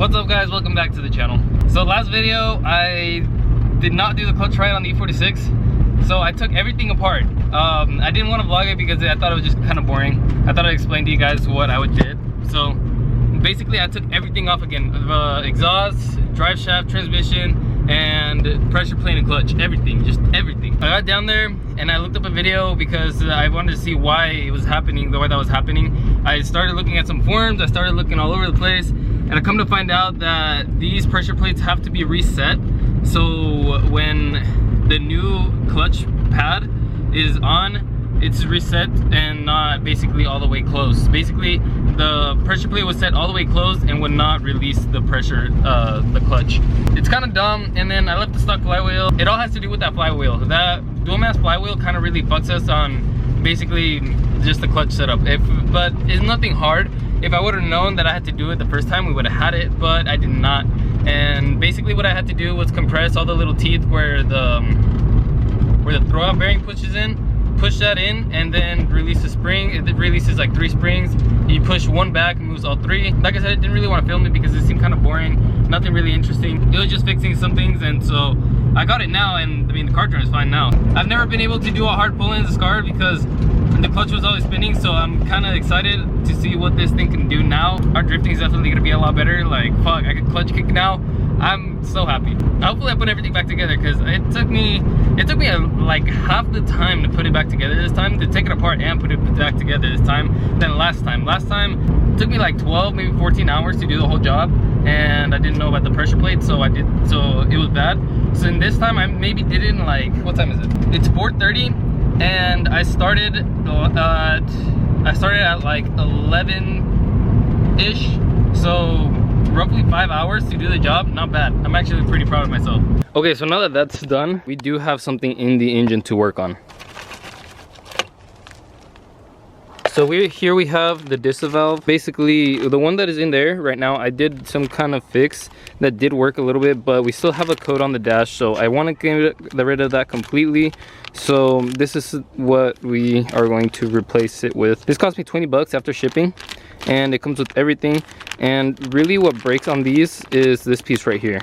What's up guys, welcome back to the channel. So last video I did not do the clutch right on the E46, so I took everything apart. I didn't want to vlog it because I thought it was just kind of boring. I thought I'd explain to you guys what I did. So basically I took everything off again, the exhaust, drive shaft, transmission, and pressure plate and clutch, everything, just everything. I got down there and I looked up a video because I wanted to see why it was happening, the way that was happening. I started looking at some forums, I started looking all over the place, and I come to find out that these pressure plates have to be reset. So when the new clutch pad is on, it's reset and not basically all the way closed. Basically, the pressure plate was set all the way closed and would not release the pressure, the clutch. It's kind of dumb. And then I left the stock flywheel. It all has to do with that flywheel. That dual mass flywheel kind of really fucks us on basically just the clutch setup. But it's nothing hard. If I would have known that I had to do it the first time, we would have had it, but I did not. And basically what I had to do was compress all the little teeth where the throwout bearing pushes in. Push that in and then release the spring. It releases like 3 springs. You push one back and moves all 3. Like I said, I didn't really want to film it because it seemed kind of boring, nothing really interesting. It was just fixing some things, and so I got it now, and I mean the car turn is fine now. I've never been able to do a hard pull in this car because the clutch was always spinning, so I'm kind of excited to see what this thing can do now. Our drifting is definitely gonna be a lot better. Like fuck, I can clutch kick now. I'm so happy. Hopefully I put everything back together because it took me like half the time to put it back together this time, to take it apart and put it back together this time than last time. Last time it took me like 12, maybe 14 hours to do the whole job, and I didn't know about the pressure plate, so it was bad. So in this time I maybe did it in like, what time is it? It's 4:30, and I started at like 11-ish, so roughly 5 hours to do the job. Not bad. I'm actually pretty proud of myself. Okay, so now that that's done, we do have something in the engine to work on. So here we have the DISA valve. Basically, the one that is in there right now, I did some kind of fix that did work a little bit, but we still have a coat on the dash, so I want to get rid of that completely. So this is what we are going to replace it with. This cost me 20 bucks after shipping, and it comes with everything. And really what breaks on these is this piece right here.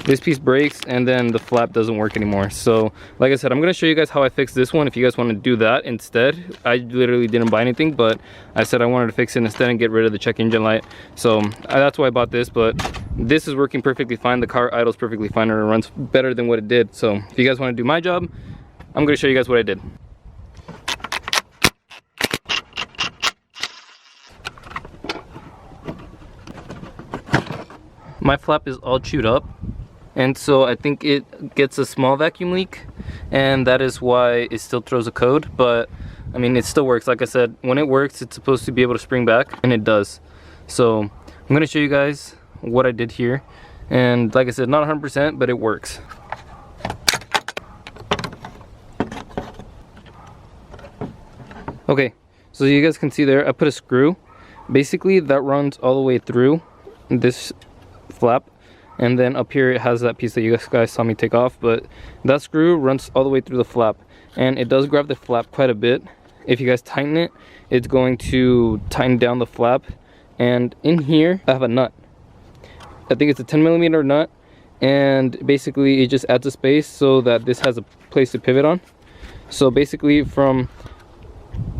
This piece breaks and then the flap doesn't work anymore. So like I said, I'm gonna show you guys how I fixed this one if you guys want to do that instead. I literally didn't buy anything, but I said I wanted to fix it instead and get rid of the check engine light. So that's why I bought this, but this is working perfectly fine. The car idles perfectly fine and it runs better than what it did. So if you guys want to do my job, I'm gonna show you guys what I did. My flap is all chewed up, and so I think it gets a small vacuum leak, and that is why it still throws a code. But I mean, it still works. Like I said, when it works, it's supposed to be able to spring back, and it does. So I'm gonna show you guys what I did here, and like I said, not 100%, but it works. Okay, so you guys can see there, I put a screw. Basically, that runs all the way through this flap, and then up here it has that piece that you guys saw me take off, but that screw runs all the way through the flap, and it does grab the flap quite a bit. If you guys tighten it, it's going to tighten down the flap. And in here I have a nut. I think it's a 10mm nut, and basically it just adds a space so that this has a place to pivot on. So basically from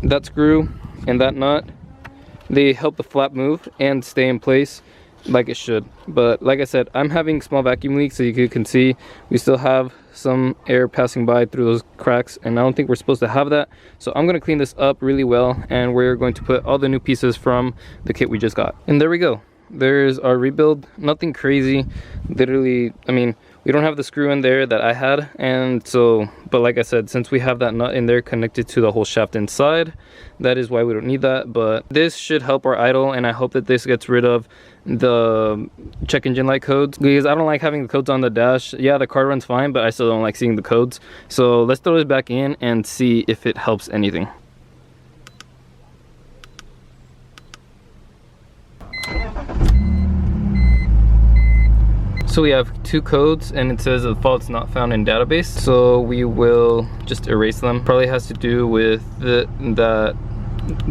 that screw and that nut, they help the flap move and stay in place like it should. But like I said, I'm having small vacuum leaks, so you can see we still have some air passing by through those cracks, and I don't think we're supposed to have that. So I'm going to clean this up really well, and we're going to put all the new pieces from the kit we just got. And there we go. There's our rebuild. Nothing crazy, literally. I mean, we don't have the screw in there that I had, and so, but like I said, since we have that nut in there connected to the whole shaft inside, that is why we don't need that. But this should help our idle, and I hope that this gets rid of the check engine light codes, because I don't like having the codes on the dash. Yeah, the car runs fine, but I still don't like seeing the codes. So let's throw this back in and see if it helps anything. So we have 2 codes, and it says the fault's not found in database. So we will just erase them. Probably has to do with that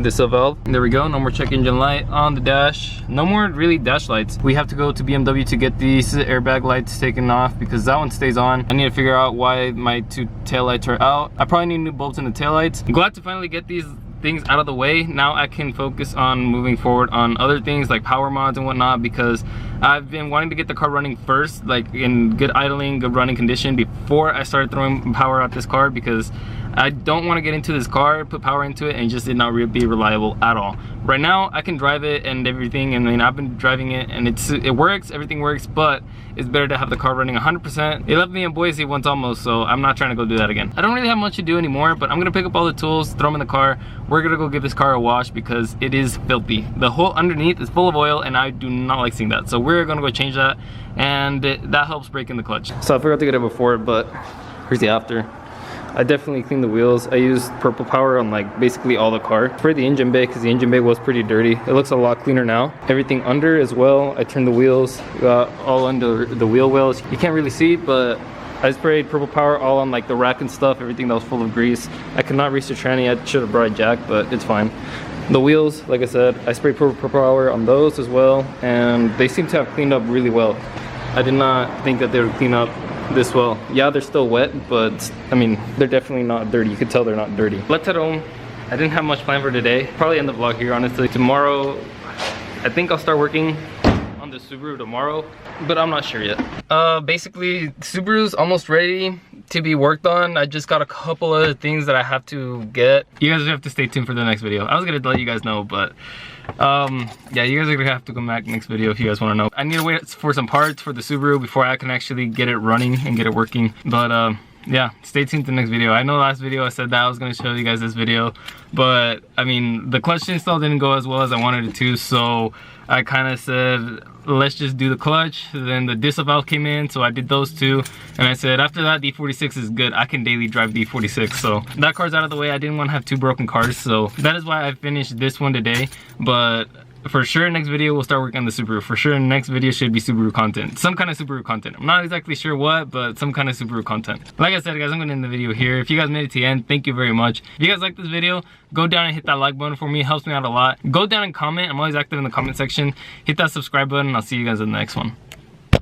DISA valve. There we go, no more check engine light on the dash. No more really dash lights. We have to go to BMW to get these airbag lights taken off because that one stays on. I need to figure out why my two tail lights are out. I probably need new bulbs in the tail lights. I'm glad to finally get these things out of the way. Now I can focus on moving forward on other things like power mods and whatnot, because I've been wanting to get the car running first, like in good idling, good running condition, before I started throwing power at this car, because I don't want to get into this car, put power into it, and just did not be reliable at all. Right now I can drive it and everything, and I mean, I've been driving it and it works, everything works, but it's better to have the car running 100%. It left me in Boise once almost, so I'm not trying to go do that again. I don't really have much to do anymore, but I'm gonna pick up all the tools, throw them in the car. We're gonna go give this car a wash because it is filthy. The whole underneath is full of oil and I do not like seeing that. So we're gonna go change that, and that helps break in the clutch. So I forgot to get it before, but here's the after. I definitely cleaned the wheels. I used purple power on like basically all the car. For the engine bay, because the engine bay was pretty dirty. It looks a lot cleaner now. Everything under as well. I turned the wheels, got all under the wheel wells. You can't really see, but I sprayed purple power all on like the rack and stuff, everything that was full of grease. I could not reach the tranny. I should have brought a jack, but it's fine. The wheels, like I said, I sprayed purple power on those as well, and they seem to have cleaned up really well. I did not think that they would clean up this well. Yeah, they're still wet, but I mean, they're definitely not dirty. You could tell they're not dirty. Let's head home. I didn't have much planned for today. Probably end the vlog here, honestly. Tomorrow, I think I'll start working on the Subaru tomorrow, but I'm not sure yet. Basically, Subaru's almost ready to be worked on. I just got a couple other things that I have to get. You guys have to stay tuned for the next video. I was gonna let you guys know, but yeah, you guys are gonna have to come back next video if you guys want to know. I need to wait for some parts for the Subaru before I can actually get it running and get it working, but yeah, stay tuned to the next video. I know last video I said that I was going to show you guys this video, but I mean, the clutch install didn't go as well as I wanted it to, so I kind of said, let's just do the clutch. Then the DISA valve came in, so I did those two, and I said after that, D46 is good. I can daily drive D46, so that car's out of the way. I didn't want to have two broken cars, so that is why I finished this one today. But for sure, next video we'll start working on the Subaru. For sure, next video should be Subaru content. Some kind of Subaru content. I'm not exactly sure what, but some kind of Subaru content. Like I said, guys, I'm gonna end the video here. If you guys made it to the end, thank you very much. If you guys like this video, go down and hit that like button for me. It helps me out a lot. Go down and comment. I'm always active in the comment section. Hit that subscribe button, and I'll see you guys in the next one.